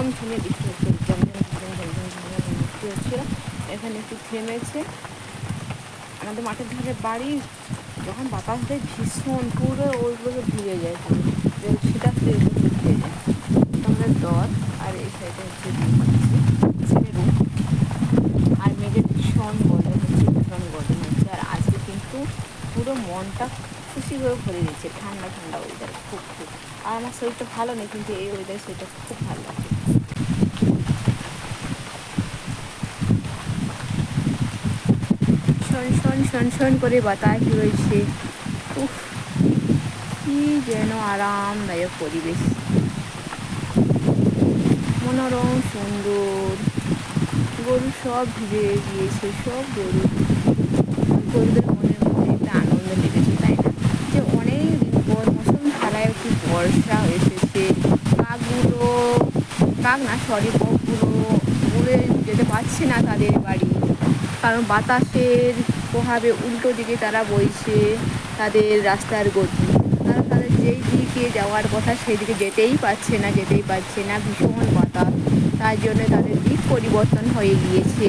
ঝমঝমে বৃষ্টি হচ্ছে, ঝমঝম বৃষ্টি হচ্ছিল। এখানে একটু থেমেছে। আমাদের মাঠের ধারে বাড়ি, যখন বাতাস দেয় ভীষণ, পুরো ওইগুলো ভিজে যায়, পুরো সেটা ভিজে যায়। আমাদের দর আর এই সাইডে হচ্ছে ছেলে রুম। আর মেঘের ভীষণ গরম হচ্ছে। আর আজকে কিন্তু পুরো মনটা খুশি হয়ে ভরে দিচ্ছে, ঠান্ডা ঠান্ডা ওয়েদার, খুব। আর আমার শরীরটা ভালো নেই, কিন্তু এই ওয়েদার শরীরটা খুব ভালো লাগে। শন করে বাতাস রয়েছে। উফ, কি যেন আরামদায়ক পরিবেশ, মনোরম সুন্দর। গরু সব ভিজে গিয়েছে, সব গরুদের মনের মধ্যে একটা আনন্দ লেগেছে, তাই না? যে অনেক দিন পর মুষলধারায় একটু বর্ষা এসেছে। বকগুলো উড়ে যেতে পারছে না তাদের বাড়ি, কারণ বাতাসের প্রভাবে উল্টো দিকে তারা বইছে তাদের রাস্তার গতি। তাদের যেই দিকে যাওয়ার কথা সেই দিকে যেতেই পারছে না, ভীষণ বাতাস। তার জন্য তাদের দিক পরিবর্তন হয়ে গিয়েছে।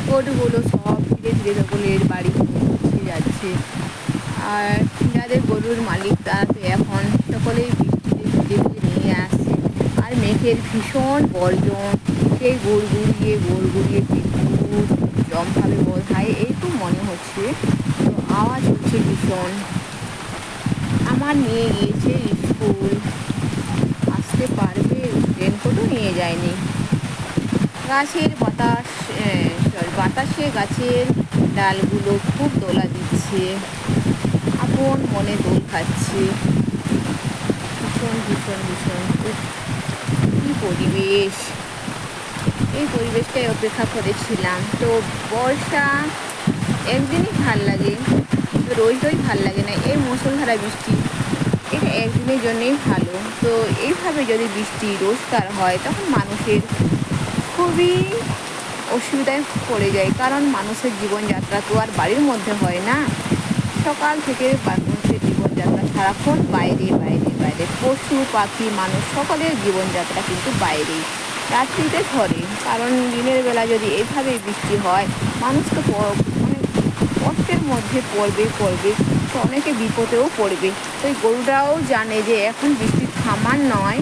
গরুগুলো সব ধীরে ধীরে সকলের বাড়ি পৌঁছে যাচ্ছে। আর যাদের গরুর মালিক তারা তো এখন সকলেই বৃষ্টিতে ভিজে নিয়ে আসছে। আর মেঘের ভীষণ গর্জন, সেই গুড়গুড়িয়ে বিদ্যুৎ জমভাবে বোধ হয়, এইটুকু মনে হচ্ছে। তো আওয়াজ হচ্ছে ভীষণ। আমার নিয়ে গিয়েছে স্কুল, আসতে পারবে, রেনকোটও নিয়ে যায়নি। বাতাসে গাছের ডালগুলো খুব দোলা দিচ্ছে, আপন মনে দোল খাচ্ছে। ভীষণ কি পরিবেশ! এই পরিবেশটাই অপেক্ষা করেছিলাম। তো বর্ষা একদিনই ভাল লাগে, রোজ ভাল লাগে না। এই মুষলধারা বৃষ্টি, এটা একদিনের জন্যই ভালো। তো এইভাবে যদি বৃষ্টি রোজকার হয়, তখন মানুষের খুবই অসুবিধায় পড়ে যায়, কারণ মানুষের জীবনযাত্রা তো আর বাড়ির মধ্যে হয় না। সকাল থেকে মানুষের জীবনযাত্রা সারাক্ষণ বাইরে, পশু পাখি মানুষ সকলের জীবনযাত্রা কিন্তু বাইরেই, রাত্রিতে ঘরে। কারণ দিনের বেলা যদি এইভাবে বৃষ্টি হয়, মানুষ তো অনেক কষ্টের মধ্যে পড়বে, তো অনেকে বিপদেও পড়বে। তো এই গরুরাও জানে যে এখন বৃষ্টি থামার নয়,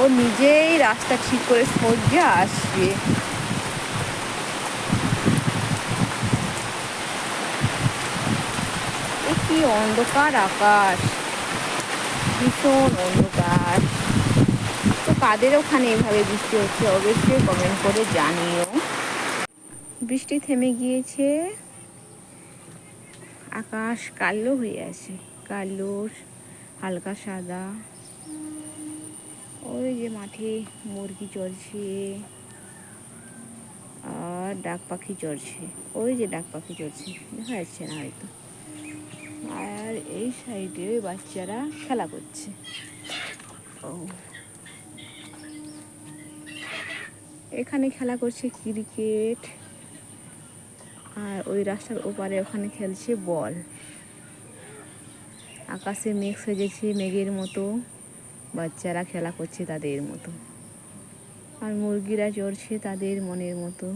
ও নিজেই রাস্তা ঠিক করে সোজা আসবে। কি অন্ধকার আকাশ, ভীষণ অন্ধকার। তো কাদের ওখানে এভাবে বৃষ্টি হচ্ছে অবশ্যই কমেন্ট করে জানিও। বৃষ্টি থেমে গিয়েছে, আকাশ কালো হয়ে আছে, কালো হালকা সাদা। ওই যে মাঠে মুরগি চড়ছে আর ডাক পাখি চড়ছে, দেখা যাচ্ছে না হয়তো। আর এই সাইডে বাচ্চারা খেলা করছে। এখানে খেলা করছে ক্রিকেট, আর ওই রাস্তার ওপারে ওখানে খেলছে বল। আকাশে মেঘ সেজেছে, মেঘের মতো বাচ্চারা খেলা করছে তাদের মতো, আর মুরগিরা চড়ছে তাদের মনের মতো,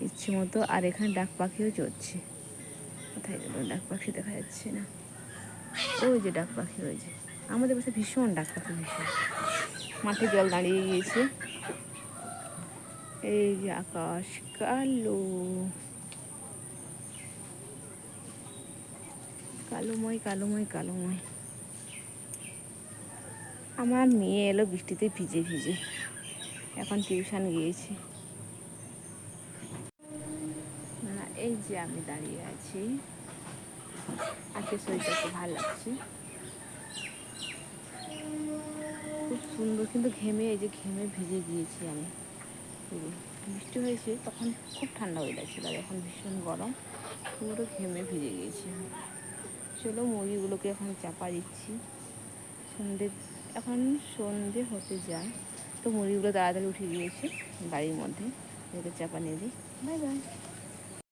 ইচ্ছে মতো। আর এখানে ডাক পাখিও চড়ছে। কোথায় গেল ডাক পাখি? দেখা যাচ্ছে না। ওই যে ডাক পাখি, ওই যে আমাদের পাশে ভীষণ ডাক পাখি, ভীষণ। মাঠে জল দাঁড়িয়ে গিয়েছে। এই যে আকাশ কালোময়। আমার মেয়ে এলো বৃষ্টিতে ভিজে, এখন টিউশন গিয়েছে। না, এই যে আমি দাঁড়িয়ে আছি, আজকে শরীরটা খুব ভালো লাগছে, খুব সুন্দর। কিন্তু এই যে ঘেমে ভিজে গিয়েছি আমি পুরো। বৃষ্টি হয়েছে তখন খুব ঠান্ডা ওয়েদার ছিল, আর এখন ভীষণ গরম, পুরো ঘেমে ভিজে গিয়েছি। চলো মুরগিগুলোকে এখন চাপা দিচ্ছি। এখন সন্ধে হতে যায়, তো মুরগিগুলো তাড়াতাড়ি উঠে গিয়েছে বাড়ির মধ্যে, ওদেরকে চাপা নিয়ে দিই। Bye bye.